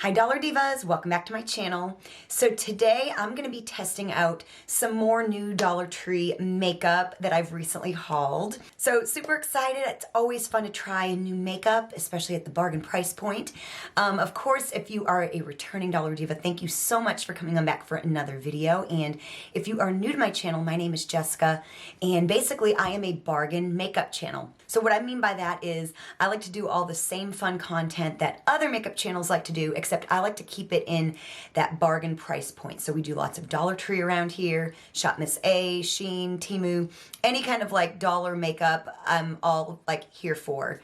Hi Dollar Divas, welcome back to my channel. So today I'm going to be testing out some more new Dollar Tree makeup that I've recently hauled. So super excited, it's always fun to try a new makeup, especially at the bargain price point. Of course, if you are a returning Dollar Diva, thank you so much for coming on back for another video. And if you are new to my channel, my name is Jessica, and basically I am a bargain makeup channel. So what I mean by that is I like to do all the same fun content that other makeup channels like to do, except I like to keep it in that bargain price point. So we do lots of Dollar Tree around here, Shop Miss A, Shein, Temu, any kind of like dollar makeup I'm all like here for.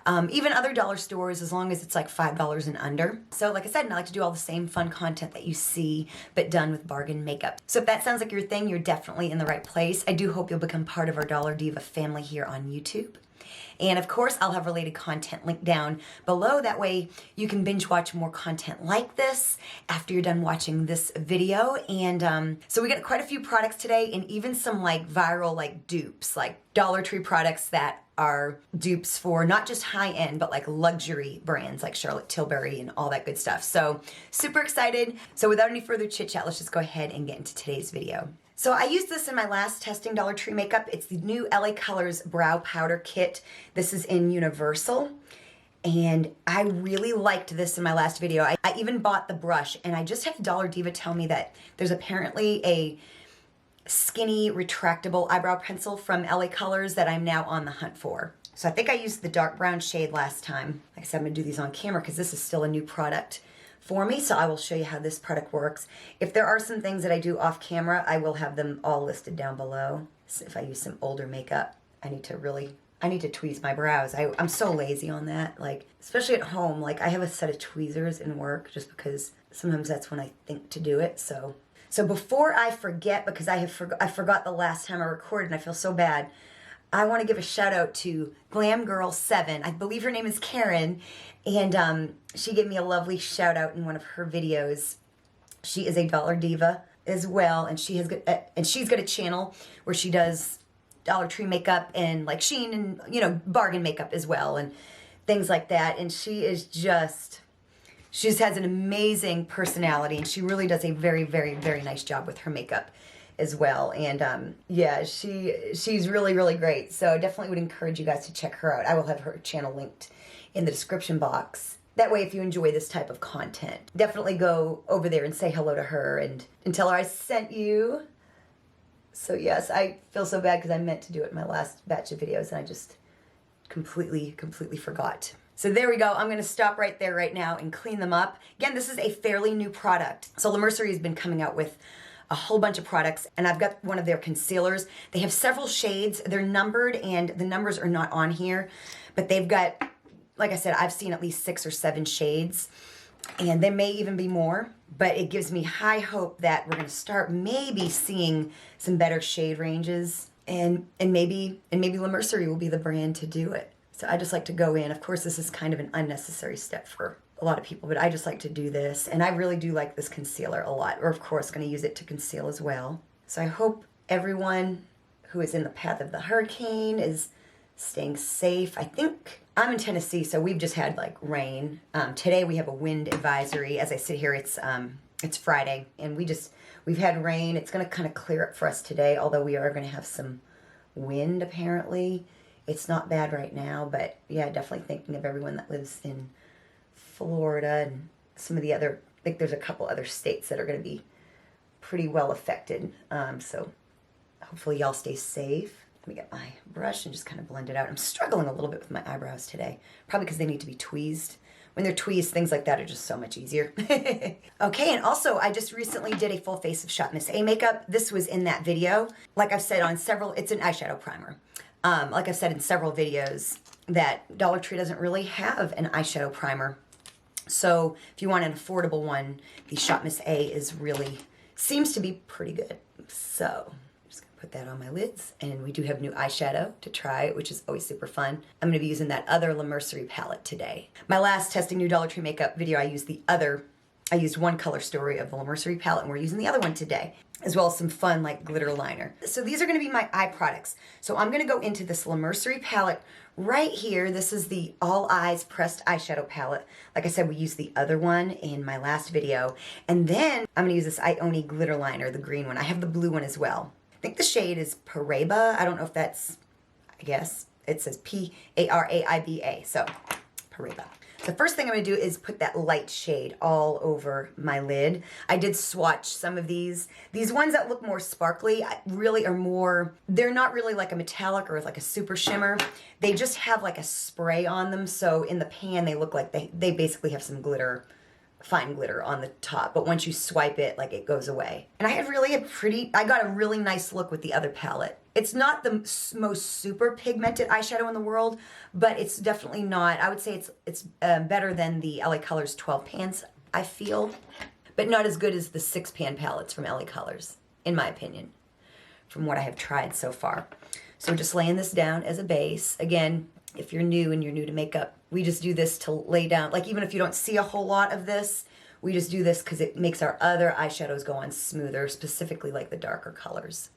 Even other dollar stores, as long as it's like $5 and under. So like I said, I like to do all the same fun content that you see, but done with bargain makeup. So if that sounds like your thing, you're definitely in the right place. I do hope you'll become part of our Dollar Diva family here on YouTube. And of course, I'll have related content linked down below. That way you can binge watch more content like this after you're done watching this video. And so we got quite a few products today, and even some like viral like dupes, like Dollar Tree products that are dupes for not just high-end, but like luxury brands like Charlotte Tilbury and all that good stuff. So super excited. So without any further chit chat, let's just go ahead and get into today's video. So I used this in my last testing Dollar Tree makeup. It's the new LA Colors Brow Powder Kit. This is in Universal. And I really liked this in my last video. I even bought the brush, and I just had Dollar Diva tell me that there's apparently a skinny retractable eyebrow pencil from LA Colors that I'm now on the hunt for. So I think I used the dark brown shade last time. Like I said, I'm gonna do these on camera because this is still a new product for me, so I will show you how this product works. If there are some things that I do off camera, I will have them all listed down below. So if I use some older makeup, I need to tweeze my brows. I'm so lazy on that, like, especially at home. Like, I have a set of tweezers in work just because sometimes that's when I think to do it. So before I forget, because I forgot the last time I recorded and I feel so bad, I want to give a shout out to Glam Girl 7. I believe her name is Karen, and she gave me a lovely shout out in one of her videos. She is a Dollar Diva as well, and she's got a channel where she does Dollar Tree makeup and like Shein and, you know, bargain makeup as well and things like that. And she just has an amazing personality, and she really does a very, very, very nice job with her makeup as well. And yeah, she's really, really great. So I definitely would encourage you guys to check her out. I will have her channel linked in the description box. That way, if you enjoy this type of content, definitely go over there and say hello to her and tell her I sent you. So yes, I feel so bad because I meant to do it in my last batch of videos and I just completely forgot. So there we go. I'm going to stop right there right now and clean them up. Again, this is a fairly new product. So Mercerie has been coming out with a whole bunch of products, and I've got one of their concealers. They have several shades. They're numbered, and the numbers are not on here, but they've got, like I said, I've seen at least 6 or 7 shades, and there may even be more, but it gives me high hope that we're going to start maybe seeing some better shade ranges, and maybe Mercerie will be the brand to do it. So I just like to go in. Of course, this is kind of an unnecessary step for a lot of people, but I just like to do this, and I really do like this concealer a lot. We're of course going to use it to conceal as well. So I hope everyone who is in the path of the hurricane is staying safe. I think I'm in Tennessee, so we've just had like rain. Today we have a wind advisory. As I sit here, it's Friday, and we've had rain. It's going to kind of clear up for us today, although we are going to have some wind apparently. It's not bad right now, but yeah, definitely thinking of everyone that lives in Florida and some of the other, I think there's a couple other states that are going to be pretty well affected. So hopefully y'all stay safe. Let me get my brush and just kind of blend it out. I'm struggling a little bit with my eyebrows today, probably because they need to be tweezed. When they're tweezed, things like that are just so much easier. Okay, and also I just recently did a full face of Shop Miss A makeup. This was in that video. Like I've said on several, it's an eyeshadow primer. Like I've said in several videos, that Dollar Tree doesn't really have an eyeshadow primer. So if you want an affordable one, the Shop Miss A seems to be pretty good. So I'm just gonna put that on my lids, and we do have new eyeshadow to try, which is always super fun. I'm gonna be using that other Mercerie palette today. My last testing new Dollar Tree makeup video, I used the other I used one color story of the Mercerie palette, and we're using the other one today, as well as some fun like glitter liner. So these are gonna be my eye products. So I'm gonna go into this Mercerie palette right here. This is the All Eyes Pressed Eyeshadow Palette. Like I said, we used the other one in my last video. And then I'm gonna use this Ioni glitter liner, the green one. I have the blue one as well. I think the shade is Paraiba. I don't know if that's, I guess it says P-A-R-A-I-B-A, so Paraiba. The first thing I'm going to do is put that light shade all over my lid. I did swatch some of these. These ones that look more sparkly really are more, they're not really like a metallic or like a super shimmer. They just have like a spray on them, so in the pan they look like they basically have some glitter, fine glitter on the top, but once you swipe it, like it goes away. And I had really I got a really nice look with the other palette. It's not the most super pigmented eyeshadow in the world, but it's definitely not, I would say it's better than the LA Colors 12 pans, I feel, but not as good as the 6 pan palettes from LA Colors, in my opinion, from what I have tried so far. So I'm just laying this down as a base. Again, if you're new and you're new to makeup, we just do this to lay down, like even if you don't see a whole lot of this, we just do this because it makes our other eyeshadows go on smoother, specifically like the darker colors,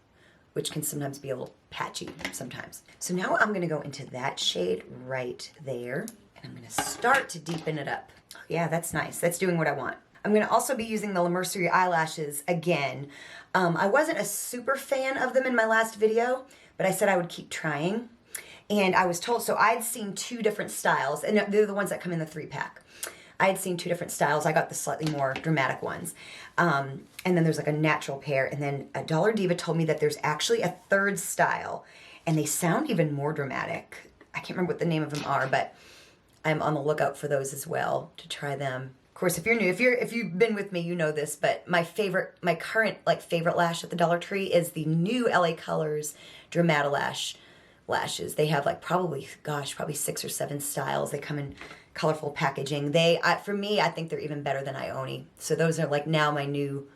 which can sometimes be a little patchy sometimes. So now I'm gonna go into that shade right there, and I'm gonna start to deepen it up. Oh, yeah, that's nice. That's doing what I want. I'm gonna also be using the Mercerie eyelashes again. I wasn't a super fan of them in my last video, but I said I would keep trying. And I was told, so I'd seen 2 different styles, and they're the ones that come in the 3-pack. I had seen 2 different styles. I got the slightly more dramatic ones. And then there's like a natural pair. And then a Dollar Diva told me that there's actually a 3rd style, and they sound even more dramatic. I can't remember what the name of them are, but I'm on the lookout for those as well to try them. Of course, if you're new, if you've been with me, you know this, but my current like favorite lash at the Dollar Tree is the new LA Colors Lash lashes. They have like probably 6 or 7 styles. They come in colorful packaging. For me, I think they're even better than Ioni. So those are like now my new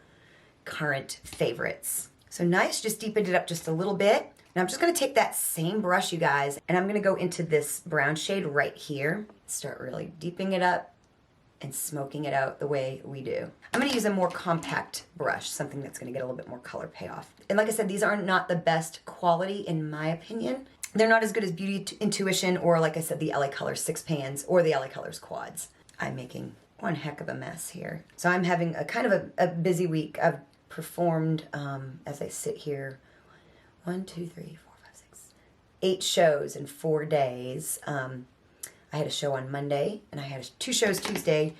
current favorites. So nice, just deepened it up just a little bit. Now I'm just gonna take that same brush, you guys, and I'm gonna go into this brown shade right here. Start really deepening it up and smoking it out the way we do. I'm gonna use a more compact brush, something that's gonna get a little bit more color payoff. And like I said, these are not the best quality in my opinion. They're not as good as Beauty Intuition or, like I said, the LA Colors 6 pans or the LA Colors quads. I'm making one heck of a mess here. So I'm having a kind of a busy week. I've performed, as I sit here, 1, 2, 3, 4, 5, 6, 8 shows in 4 days. I had a show on Monday, and I had 2 shows Tuesday.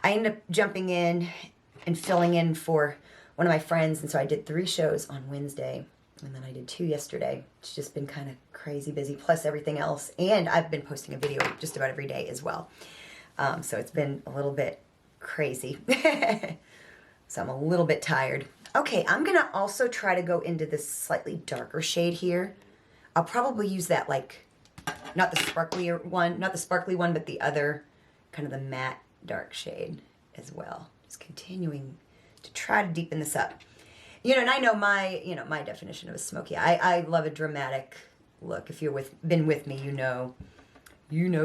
I ended up jumping in and filling in for one of my friends, and so I did 3 shows on Wednesday. And then I did 2 yesterday. It's just been kind of crazy busy, plus everything else. And I've been posting a video just about every day as well. So it's been a little bit crazy. So I'm a little bit tired. Okay, I'm gonna also try to go into this slightly darker shade here. I'll probably use that like, not the sparkly one, but the other, kind of the matte dark shade as well. Just continuing to try to deepen this up. You know, and I know my definition of a smoky. I love a dramatic look. If you're been with me, you know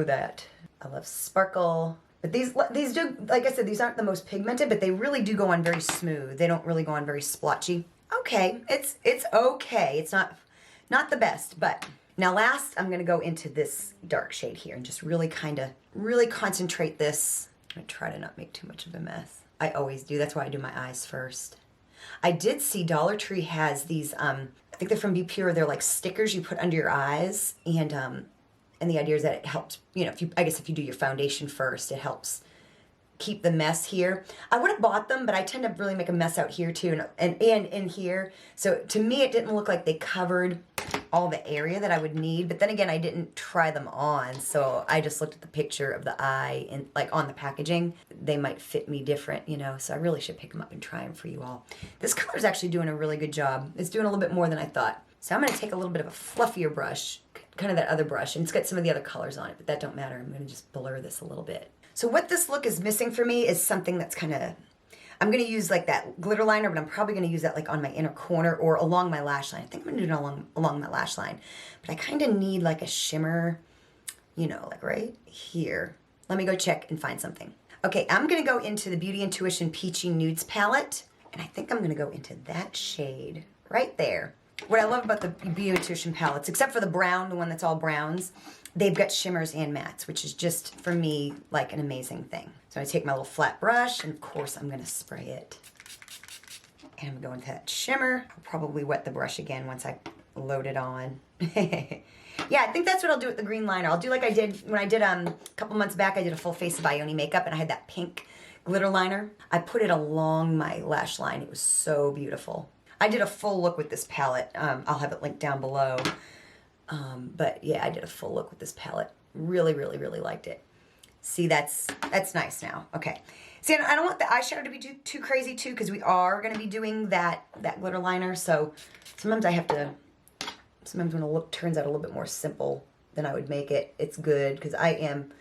that. I love sparkle. But these do, like I said, these aren't the most pigmented, but they really do go on very smooth. They don't really go on very splotchy. Okay, it's okay. It's not the best, but now last I'm gonna go into this dark shade here and just really concentrate this. I'm gonna try to not make too much of a mess. I always do. That's why I do my eyes first. I did see Dollar Tree has these, I think they're from BPure. They're like stickers you put under your eyes, and the idea is that it helps, you know, if you do your foundation first, it helps keep the mess here. I would have bought them, but I tend to really make a mess out here too, and in here. So to me, it didn't look like they covered all the area that I would need. But then again, I didn't try them on, so I just looked at the picture of the eye and like on the packaging. They might fit me different, you know. So I really should pick them up and try them for you all. This color is actually doing a really good job. It's doing a little bit more than I thought. So I'm going to take a little bit of a fluffier brush, kind of that other brush, and it's got some of the other colors on it, but that don't matter. I'm going to just blur this a little bit. So what this look is missing for me is something that's kind of, I'm going to use like that glitter liner, but I'm probably going to use that like on my inner corner or along my lash line. I think I'm going to do it along my lash line. But I kind of need like a shimmer, you know, like right here. Let me go check and find something. Okay, I'm gonna go into the Beauty Intuition Peachy Nudes palette, and I think I'm gonna go into that shade right there. What I love about the Beauty Intuition palettes, except for the brown, the one that's all browns, they've got shimmers and mattes, which is just, for me, like an amazing thing. So I take my little flat brush, and of course I'm gonna spray it. And I'm going to that shimmer. I'll probably wet the brush again once I load it on. Yeah, I think that's what I'll do with the green liner. I'll do like I did when I did a couple months back. I did a full face of Ioni makeup, and I had that pink glitter liner. I put it along my lash line. It was so beautiful. I did a full look with this palette. I'll have it linked down below. But yeah, I did a full look with this palette. Really, really, really liked it. See, that's nice now. Okay. See, I don't want the eyeshadow to be too crazy too, because we are going to be doing that glitter liner. So sometimes I have to. Sometimes when a look turns out a little bit more simple than I would make it, it's good, because I am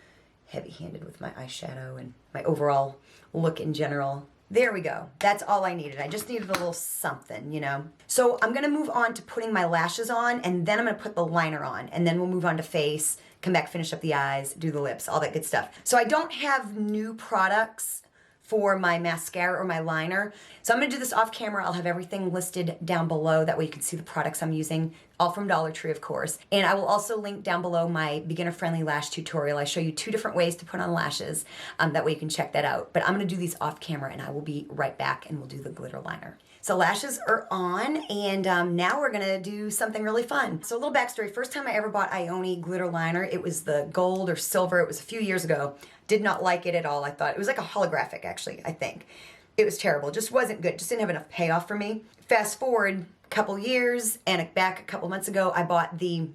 heavy-handed with my eyeshadow and my overall look in general. There we go. That's all I needed. I just needed a little something, you know. So I'm going to move on to putting my lashes on, and then I'm going to put the liner on, and then we'll move on to face, come back, finish up the eyes, do the lips, all that good stuff. So I don't have new products for my mascara or my liner. So I'm gonna do this off camera. I'll have everything listed down below. That way you can see the products I'm using, all from Dollar Tree, of course. And I will also link down below my beginner-friendly lash tutorial. I show you 2 different ways to put on lashes. That way you can check that out. But I'm gonna do these off camera, and I will be right back, and we'll do the glitter liner. So lashes are on, and now we're gonna do something really fun. So a little backstory. First time I ever bought Ioni glitter liner, it was the gold or silver. It was a few years ago. Did not like it at all. I thought it was like a holographic, actually, I think. It was terrible. Just wasn't good. Just didn't have enough payoff for me. Fast forward a couple years, and back a couple months ago, I bought the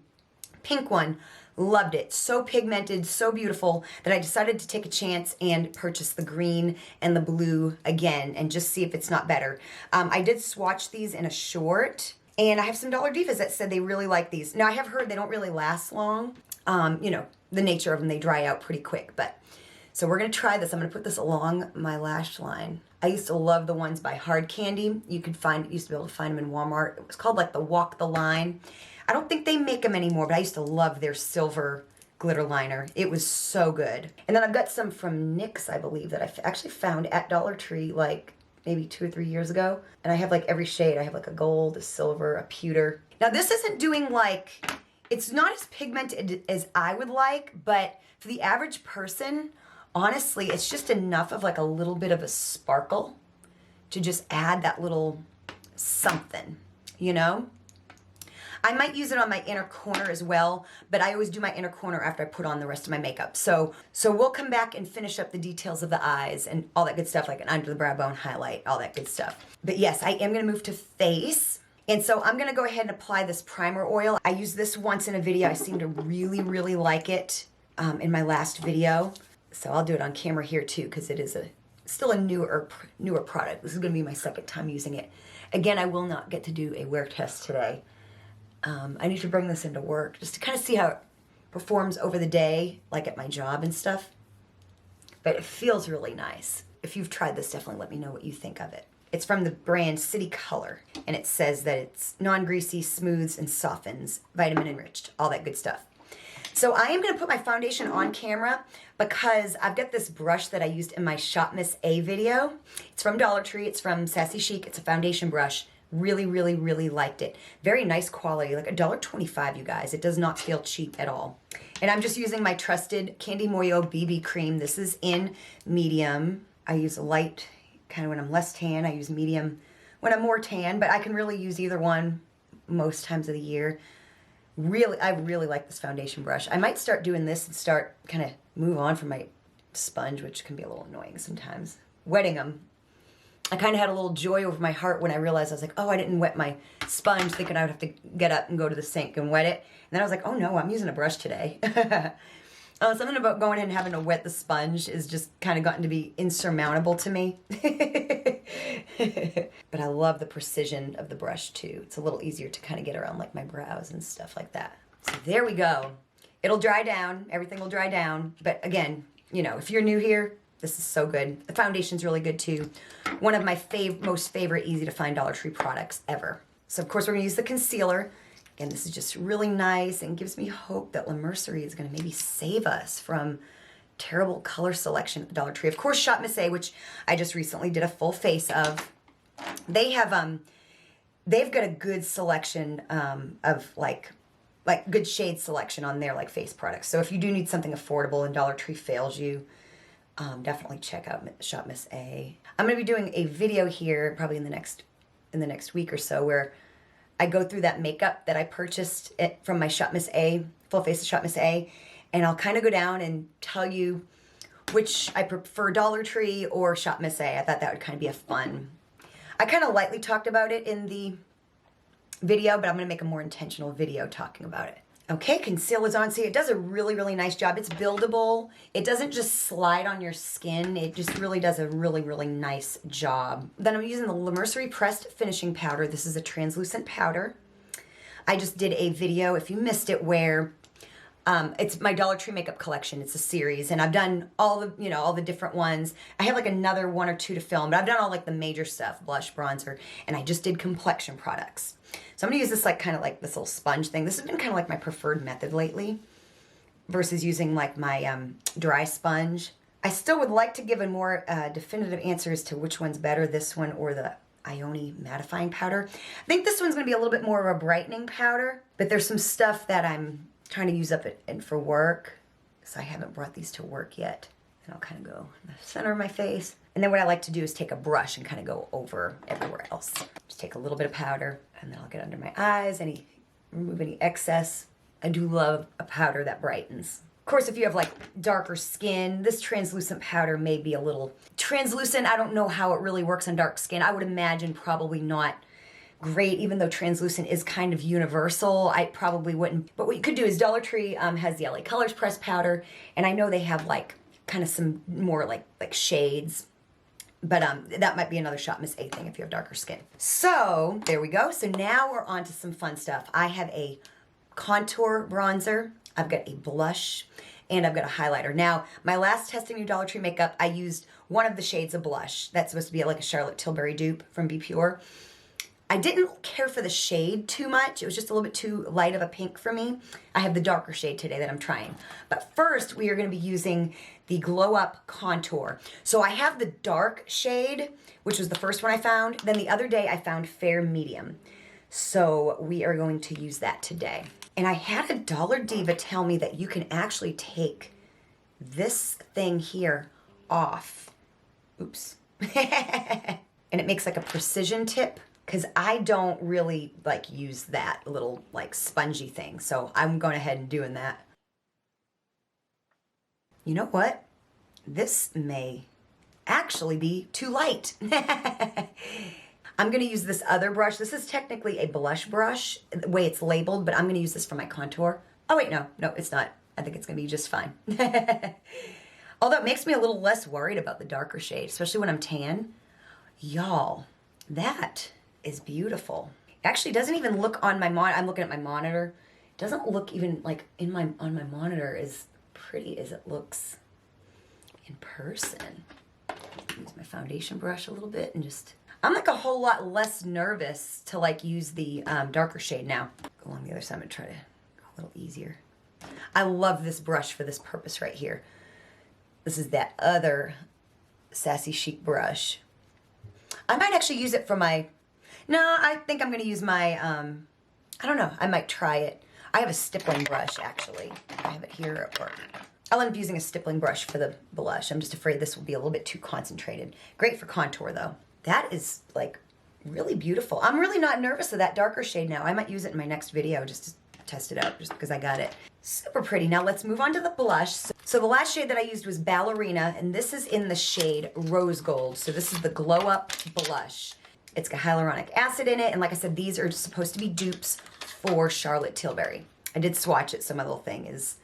pink one. Loved it. So pigmented, so beautiful, that I decided to take a chance and purchase the green and the blue again and just see if it's not better. I did swatch these in a short, and I have some Dollar Divas that said they really like these. Now, I have heard they don't really last long. You know, the nature of them, they dry out pretty quick, but so we're going to try this. I'm going to put this along my lash line. I used to love the ones by Hard Candy. You could used to be able to find them in Walmart. It was called like the Walk the Line. I don't think they make them anymore, but I used to love their silver glitter liner. It was so good. And then I've got some from NYX, I believe, that I actually found at Dollar Tree like maybe 2 or 3 years ago. And I have like every shade. I have like a gold, a silver, a pewter. Now this isn't doing like, it's not as pigmented as I would like, but for the average person, honestly, it's just enough of like a little bit of a sparkle to just add that little something, you know? I might use it on my inner corner as well, but I always do my inner corner after I put on the rest of my makeup. So we'll come back and finish up the details of the eyes and all that good stuff, like an under the brow bone highlight, all that good stuff. But yes, I am gonna move to face. And so I'm gonna go ahead and apply this primer oil. I used this once in a video. I seem to really, really like it in my last video. So I'll do it on camera here too, because it is still a newer product. This is gonna be my second time using it. Again, I will not get to do a wear test today. I need to bring this into work just to kind of see how it performs over the day, like at my job and stuff. But it feels really nice. If you've tried this, definitely let me know what you think of it. It's from the brand City Color, and it says that it's non-greasy, smooths, and softens, vitamin enriched, all that good stuff. So I am going to put my foundation on camera because I've got this brush that I used in my Shop Miss A video. It's from Dollar Tree. It's from Sassy Chic. It's a foundation brush. Really, really, really liked it. Very nice quality, like $1.25, you guys. It does not feel cheap at all. And I'm just using my trusted Candy Moyo BB cream. This is in medium. I use a light, kind of when I'm less tan. I use medium when I'm more tan, but I can really use either one most times of the year. Really, I really like this foundation brush. I might start doing this and start kind of move on from my sponge, which can be a little annoying sometimes. Wetting them. I kind of had a little joy over my heart when I realized I was like, oh, I didn't wet my sponge, thinking I would have to get up and go to the sink and wet it. And then I was like, oh no, I'm using a brush today. Something about going in and having to wet the sponge is just kind of gotten to be insurmountable to me. But I love the precision of the brush too. It's a little easier to kind of get around like my brows and stuff like that. So there we go. It'll dry down. Everything will dry down. But again, you know, if you're new here, this is so good. The foundation's really good too. One of my most favorite easy to find Dollar Tree products ever. So of course we're gonna use the concealer. Again, this is just really nice and gives me hope that Mercerie is gonna maybe save us from terrible color selection at the Dollar Tree. Of course, Shop Miss A, which I just recently did a full face of. They have they've got a good selection of like good shade selection on their like face products. So if you do need something affordable and Dollar Tree fails you, definitely check out Shop Miss A. I'm gonna be doing a video here probably in the next week or so where I go through that makeup that I purchased from my Shop Miss A, full face of Shop Miss A, and I'll kind of go down and tell you which I prefer, Dollar Tree or Shop Miss A. I thought that would kind of be a fun. I kind of lightly talked about it in the video, but I'm going to make a more intentional video talking about it. Okay, concealer's on. See, it does a really, really nice job. It's buildable. It doesn't just slide on your skin. It just really does a really, really nice job. Then I'm using the Mercerie Pressed Finishing Powder. This is a translucent powder. I just did a video, if you missed it, where it's my Dollar Tree makeup collection. It's a series, and I've done all the, all the different ones. I have like another 1 or 2 to film, but I've done all like the major stuff, blush, bronzer, and I just did complexion products. So I'm gonna use this like kind of like this little sponge thing. This has been kind of like my preferred method lately versus using like my dry sponge. I still would like to give a more definitive answer as to which one's better, this one or the Ioni mattifying powder. I think this one's gonna be a little bit more of a brightening powder, but there's some stuff that I'm trying to use up and for work, so I haven't brought these to work yet. And I'll kind of go in the center of my face. And then what I like to do is take a brush and kind of go over everywhere else. Just take a little bit of powder, and then I'll get under my eyes, remove any excess. I do love a powder that brightens. Of course, if you have like darker skin, this translucent powder may be a little translucent. I don't know how it really works on dark skin. I would imagine probably not great, even though translucent is kind of universal. I probably wouldn't. But what you could do is Dollar Tree has the LA Colors pressed powder, and I know they have like kind of some more like shades. But that might be another Shop Miss A thing if you have darker skin. So there we go. So now we're on to some fun stuff. I have a contour bronzer, I've got a blush, and I've got a highlighter. Now, my last testing new Dollar Tree makeup, I used one of the shades of blush. That's supposed to be like a Charlotte Tilbury dupe from BPure. I didn't care for the shade too much. It was just a little bit too light of a pink for me. I have the darker shade today that I'm trying. But first, we are gonna be using the Glow Up Contour. So I have the dark shade, which was the first one I found. Then the other day, I found Fair Medium. So we are going to use that today. And I had a Dollar Diva tell me that you can actually take this thing here off. Oops. And it makes like a precision tip, because I don't really like use that little like spongy thing. So I'm going ahead and doing that. You know what? This may actually be too light. I'm going to use this other brush. This is technically a blush brush, the way it's labeled, but I'm going to use this for my contour. Oh wait, no, it's not. I think it's going to be just fine. Although it makes me a little less worried about the darker shade, especially when I'm tan. Y'all, that is beautiful. It actually doesn't even look on my monitor. I'm looking at my monitor. It doesn't look even like on my monitor as pretty as it looks in person. Use my foundation brush a little bit and just, I'm like a whole lot less nervous to like use the darker shade now. Go along the other side. I'm gonna try to go a little easier. I love this brush for this purpose right here. This is that other Sassy Chic brush. I might actually use it for my, no, I think I'm gonna use my, I don't know, I might try it. I have a stippling brush actually. I have it here at work. I'll end up using a stippling brush for the blush. I'm just afraid this will be a little bit too concentrated. Great for contour though. That is like really beautiful. I'm really not nervous of that darker shade now. I might use it in my next video just to test it out, just because I got it. Super pretty. Now let's move on to the blush. So the last shade that I used was Ballerina, and this is in the shade Rose Gold. So this is the Glow Up Blush. It's got hyaluronic acid in it, and like I said, these are supposed to be dupes for Charlotte Tilbury. I did swatch it, so my little thing is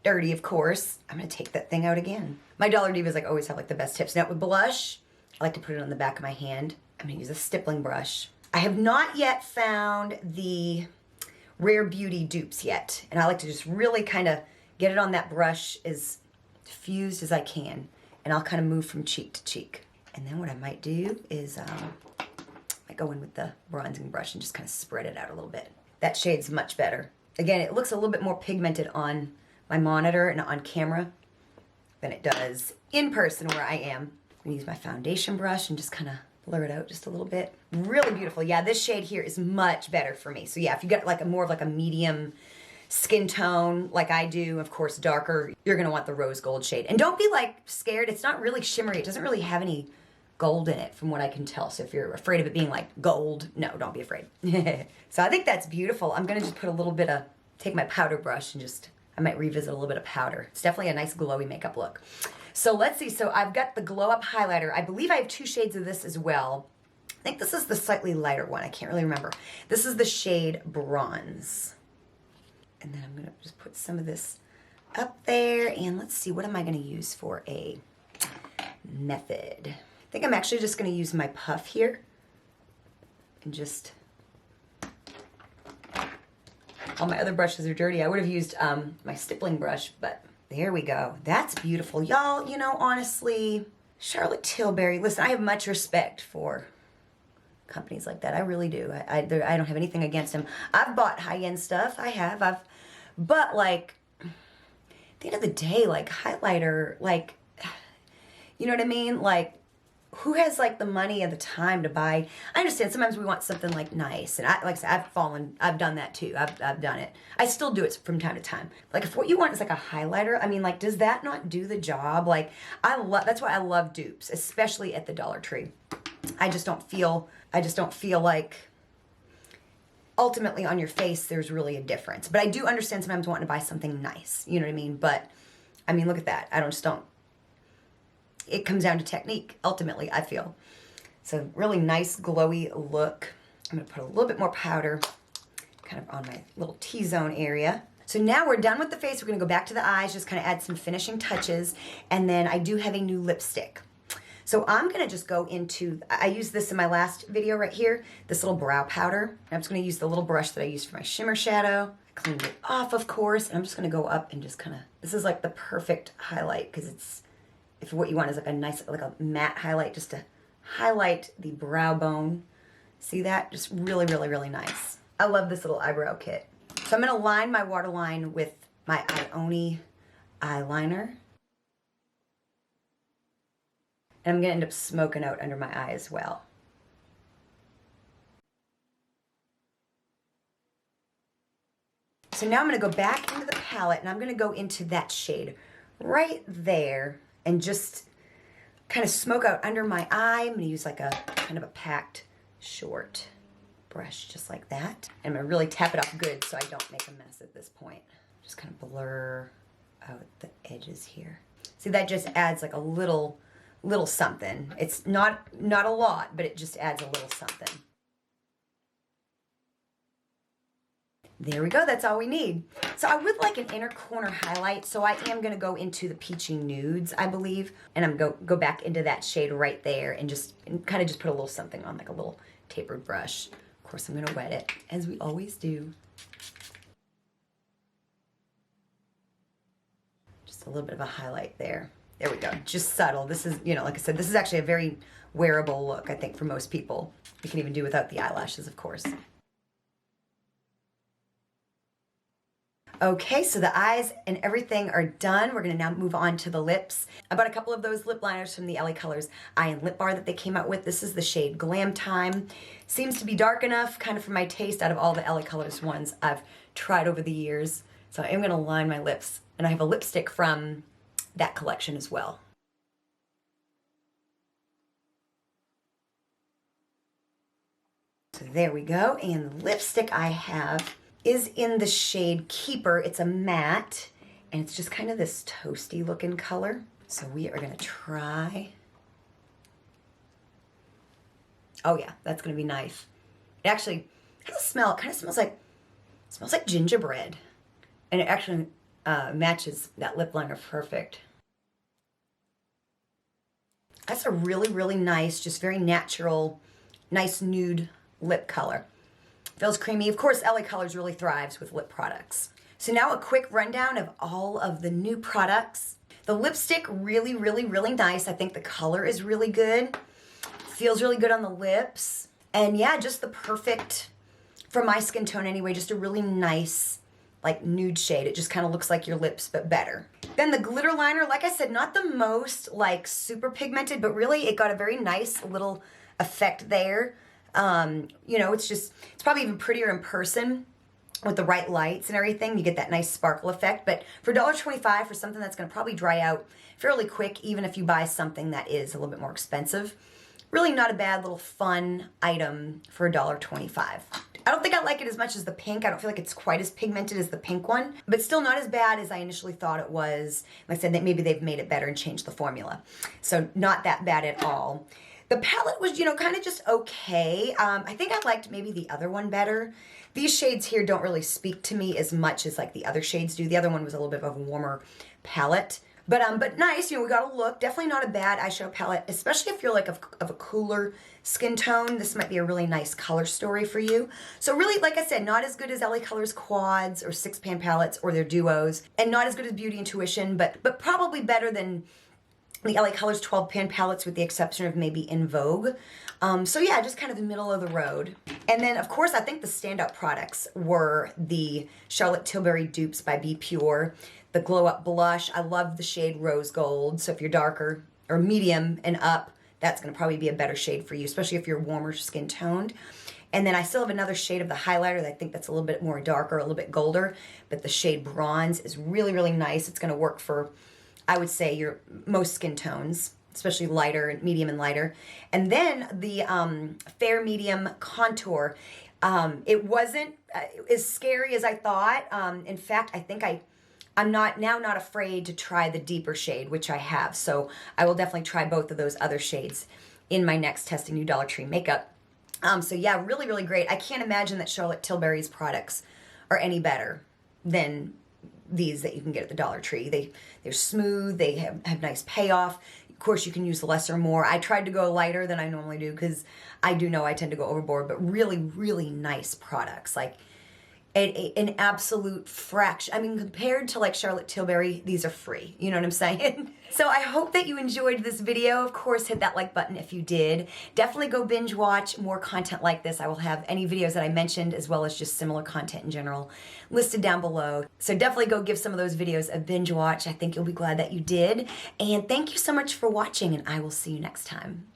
dirty, of course. I'm gonna take that thing out again. My Dollar Divas like always have like the best tips. Now with blush, I like to put it on the back of my hand. I'm gonna use a stippling brush. I have not yet found the Rare Beauty dupes yet, and I like to just really kind of get it on that brush as diffused as I can, and I'll kind of move from cheek to cheek. And then what I might do is I go in with the bronzing brush and just kind of spread it out a little bit. That shade's much better. Again, it looks a little bit more pigmented on my monitor and on camera. than it does in person where I am. I'm gonna use my foundation brush and just kind of blur it out just a little bit. Really beautiful. Yeah, this shade here is much better for me. So yeah, if you got like a more of like a medium skin tone like I do, of course darker, you're gonna want the rose gold shade. And don't be like scared, it's not really shimmery. It doesn't really have any gold in it from what I can tell. So if you're afraid of it being like gold, no, don't be afraid. So I think that's beautiful. I'm gonna just put a little bit of, take my powder brush and just, I might revisit a little bit of powder. It's definitely a nice glowy makeup look. So let's see, so I've got the Glow Up highlighter. I believe I have 2 shades of this as well. I think this is the slightly lighter one. I can't really remember. This is the shade Bronze. And then I'm gonna just put some of this up there, and let's see, what am I gonna use for a method? I think I'm actually just gonna use my puff here and just, all my other brushes are dirty. I would have used my stippling brush, but there we go. That's beautiful. Y'all, you know, honestly, Charlotte Tilbury, listen, I have much respect for companies like that. I really do. I don't have anything against them. I've bought high-end stuff. I have. But like, at the end of the day, like highlighter, like, you know what I mean? Like, who has like the money and the time to buy? I understand sometimes we want something like nice, and like I said, I've done that too. I've done it. I still do it from time to time. Like if what you want is like a highlighter, I mean, like, does that not do the job? Like that's why I love dupes, especially at the Dollar Tree. I just don't feel like ultimately on your face there's really a difference. But I do understand sometimes wanting to buy something nice, you know what I mean? But I mean, look at that. I just don't. It comes down to technique, ultimately, I feel. So really nice, glowy look. I'm gonna put a little bit more powder kind of on my little T-zone area. So now we're done with the face. We're gonna go back to the eyes, just kind of add some finishing touches. And then I do have a new lipstick. So I'm gonna just go into, I used this in my last video right here, this little brow powder. I'm just gonna use the little brush that I used for my shimmer shadow. Cleaned it off, of course, and I'm just gonna go up and just kind of, this is like the perfect highlight because it's, if what you want is like a nice, like a matte highlight, just to highlight the brow bone. See that? Just really, really, really nice. I love this little eyebrow kit. So I'm gonna line my waterline with my Ioni eyeliner. And I'm gonna end up smoking out under my eye as well. So now I'm gonna go back into the palette and I'm gonna go into that shade right there and just kind of smoke out under my eye. I'm gonna use like a kind of a packed short brush just like that. And I'm gonna really tap it off good so I don't make a mess at this point. Just kind of blur out the edges here. See, that just adds like a little something. It's not a lot, but it just adds a little something. There we go, that's all we need. So I would like an inner corner highlight, so I am gonna go into the Peachy Nudes, I believe, and I'm gonna go back into that shade right there and kind of just put a little something on, like a little tapered brush. Of course, I'm gonna wet it, as we always do. Just a little bit of a highlight there. There we go, just subtle. This is, you know, like I said, this is actually a very wearable look, I think, for most people. You can even do without the eyelashes, of course. Okay, so the eyes and everything are done. We're gonna now move on to the lips. I bought a couple of those lip liners from the LA Colors Eye and Lip Bar that they came out with. This is the shade Glam Time. Seems to be dark enough, kind of for my taste, out of all the LA Colors ones I've tried over the years. So I am gonna line my lips. And I have a lipstick from that collection as well. So there we go, and the lipstick I have is in the shade Keeper. It's a matte, and it's just kind of this toasty looking color. So we are gonna try. Oh yeah, that's gonna be nice. It actually has a smell, it kind of smells like gingerbread. And it actually matches that lip liner perfect. That's a really, really nice, just very natural, nice nude lip color. Feels creamy. Of course, LA Colors really thrives with lip products. So now a quick rundown of all of the new products. The lipstick, really, really, really nice. I think the color is really good. Feels really good on the lips. And yeah, just the perfect, for my skin tone anyway, just a really nice, like nude shade. It just kind of looks like your lips, but better. Then the glitter liner, like I said, not the most like super pigmented, but really it got a very nice little effect there. You know, it's probably even prettier in person with the right lights and everything. You get that nice sparkle effect. But for $1.25 for something that's going to probably dry out fairly quick, even if you buy something that is a little bit more expensive, really not a bad little fun item for $1.25. I don't think I like it as much as the pink. I don't feel like it's quite as pigmented as the pink one, but still not as bad as I initially thought it was. Like I said, that maybe they've made it better and changed the formula. So not that bad at all. The palette was, you know, kind of just okay. I think I liked maybe the other one better. These shades here don't really speak to me as much as like the other shades do. The other one was a little bit of a warmer palette. But nice, you know, we got a look. Definitely not a bad eyeshadow palette, especially if you're like of a cooler skin tone. This might be a really nice color story for you. So really, like I said, not as good as LA Colors quads or 6-pan palettes or their duos, and not as good as Beauty Intuition, but probably better than the LA Colors 12-pan palettes with the exception of maybe In Vogue. So yeah, just kind of the middle of the road. And then, of course, I think the standout products were the Charlotte Tilbury dupes by BPure. The Glow Up Blush, I love the shade Rose Gold. So if you're darker or medium and up, that's going to probably be a better shade for you, especially if you're warmer skin toned. And then I still have another shade of the highlighter that I think that's a little bit more darker, a little bit golder, but the shade Bronze is really, really nice. It's going to work for, I would say, your most skin tones, especially lighter, medium and lighter. And then the Fair Medium Contour, it wasn't as scary as I thought. In fact, I think I'm not afraid to try the deeper shade, which I have. So I will definitely try both of those other shades in my next testing new Dollar Tree makeup. So yeah, really, really great. I can't imagine that Charlotte Tilbury's products are any better than these that you can get at the Dollar Tree. They're smooth, they have nice payoff. Of course, you can use less or more. I tried to go lighter than I normally do because I do know I tend to go overboard, but really, really nice products. Like an absolute fraction. I mean, compared to like Charlotte Tilbury, these are free. You know what I'm saying? So I hope that you enjoyed this video. Of course, hit that like button if you did. Definitely go binge watch more content like this. I will have any videos that I mentioned as well as just similar content in general listed down below. So definitely go give some of those videos a binge watch. I think you'll be glad that you did. And thank you so much for watching, and I will see you next time.